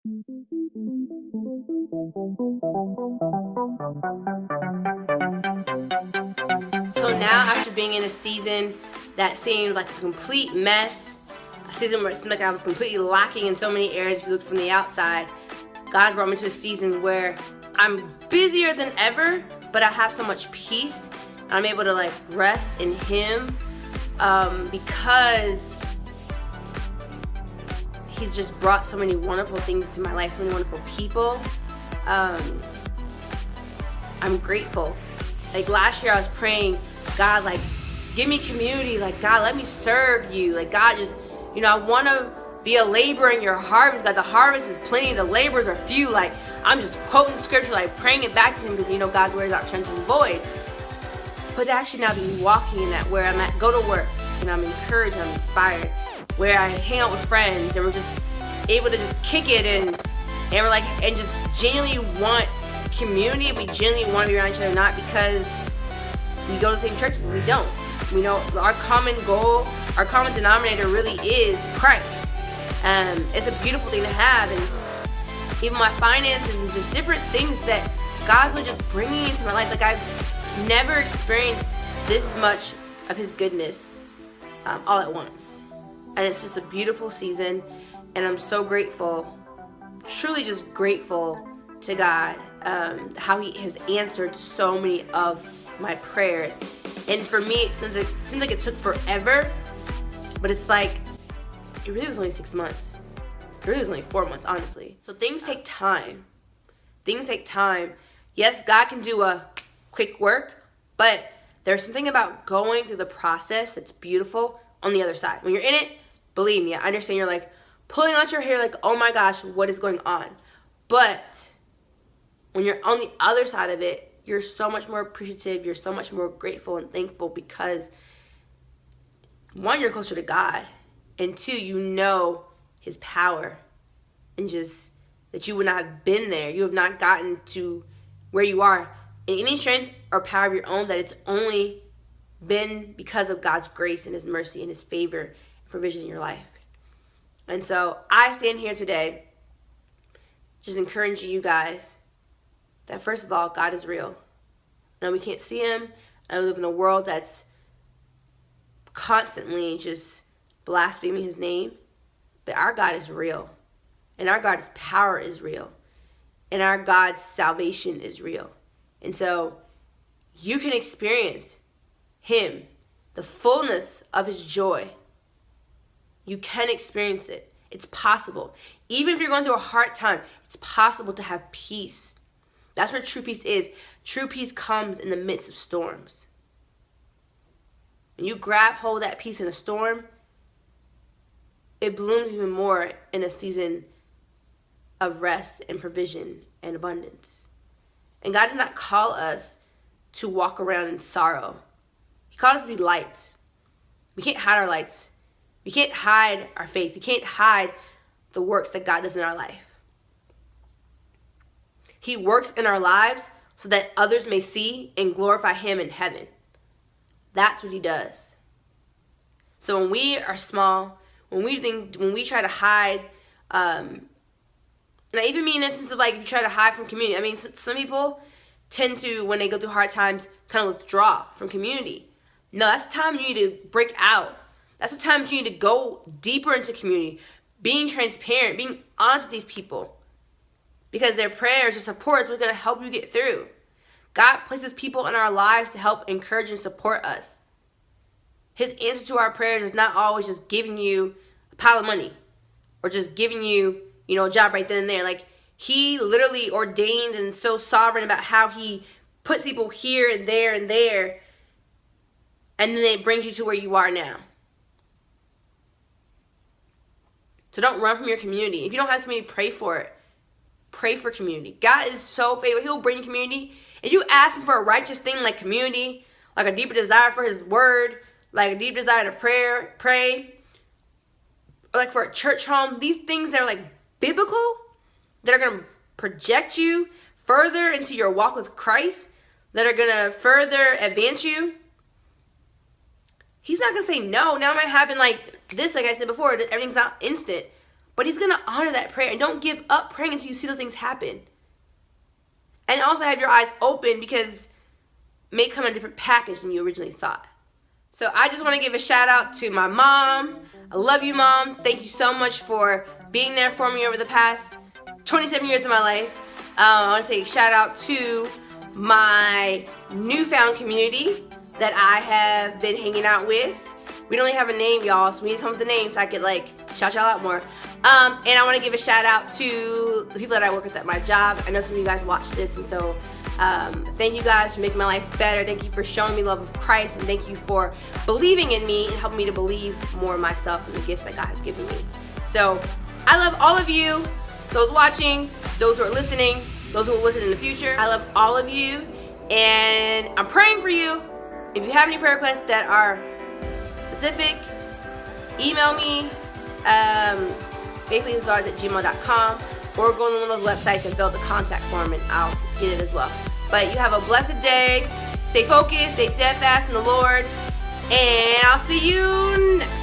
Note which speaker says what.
Speaker 1: So now, after being in a season that seemed like a complete mess, a season where it seemed like I was completely lacking in so many areas if you look from the outside, God's brought me to a season where I'm busier than ever, but I have so much peace. I'm able to like rest in Him because He's just brought so many wonderful things to my life, so many wonderful people. I'm grateful. Like last year I was praying, God, like give me community. Like God, let me serve you. Like God, just, I want to be a laborer in your harvest. God, the harvest is plenty, the laborers are few. Like I'm just quoting scripture, like praying it back to Him because God's word is not returned to Him void. But to actually now be walking in that, where I'm at, go to work and I'm encouraged, I'm inspired, where I hang out with friends and we're just able to just kick it and we're like, and just genuinely want community. We genuinely want to be around each other, not because we go to the same churches. We don't. Our common goal, our common denominator really is Christ. It's a beautiful thing to have, and even my finances and just different things that God's been just bringing into my life. Like I've never experienced this much of His goodness all at once, and it's just a beautiful season, and I'm so grateful, truly just grateful to God, how He has answered so many of my prayers. And for me, it seems like it took forever, but it's like, it really was only 6 months. It really was only 4 months, honestly. So things take time. Things take time. Yes, God can do a quick work, but there's something about going through the process that's beautiful on the other side. When you're in it, believe me, I understand you're like pulling out your hair like, oh my gosh, what is going on? But when you're on the other side of it, you're so much more appreciative, you're so much more grateful and thankful because, one, you're closer to God, and two, you know His power, and just that you would not have been there. You have not gotten to where you are in any strength or power of your own, that it's only been because of God's grace and His mercy and His favor and provision in your life. And so I stand here today just encouraging you guys that, first of all, God is real. Now, we can't see Him. I live in a world that's constantly just blaspheming His name. But our God is real. And our God's power is real. And our God's salvation is real. And so you can experience Him, the fullness of His joy. You can experience it. It's possible. Even if you're going through a hard time, it's possible to have peace. That's where true peace is. True peace comes in the midst of storms. When you grab hold of that peace in a storm, it blooms even more in a season of rest and provision and abundance. And God did not call us to walk around in sorrow. He called us to be lights. We can't hide our lights. We can't hide our faith. We can't hide the works that God does in our life. He works in our lives so that others may see and glorify Him in heaven. That's what He does. So when we are small, when we try to hide, and I even mean in a sense of like, if you try to hide from community. I mean, some people tend to, when they go through hard times, kind of withdraw from community. No, that's the time you need to break out. That's the time you need to go deeper into community, being transparent, being honest with these people. Because their prayers or support is what's going to help you get through. God places people in our lives to help encourage and support us. His answer to our prayers is not always just giving you a pile of money or just giving you, a job right then and there. Like, He literally ordains and is so sovereign about how He puts people here and there, and then it brings you to where you are now. So don't run from your community. If you don't have community, pray for it. Pray for community. God is so faithful. He'll bring community. If you ask Him for a righteous thing like community, like a deeper desire for His word, like a deep desire to pray, or like for a church home, these things that are like biblical, that are going to project you further into your walk with Christ, that are going to further advance you, He's not going to say no. Now it might happen like this, like I said before, everything's not instant. But he's going to honor that prayer. And don't give up praying until you see those things happen. And also have your eyes open, because it may come in a different package than you originally thought. So I just want to give a shout out to my mom. I love you, Mom. Thank you so much for being there for me over the past 27 years of my life. I want to say shout out to my newfound community that I have been hanging out with. We don't really have a name, y'all, so we need to come up with a name so I could shout y'all out more. And I want to give a shout out to the people that I work with at my job. I know some of you guys watch this, and so thank you guys for making my life better. Thank you for showing me love of Christ, and thank you for believing in me and helping me to believe more in myself and the gifts that God has given me. So I love all of you, those watching, those who are listening, those who will listen in the future. I love all of you, and I'm praying for you. If you have any prayer requests that are specific, email me, faithleadersdaughters@gmail.com, or go on one of those websites and fill out the contact form, and I'll get it as well. But you have a blessed day. Stay focused, stay steadfast in the Lord, and I'll see you next time.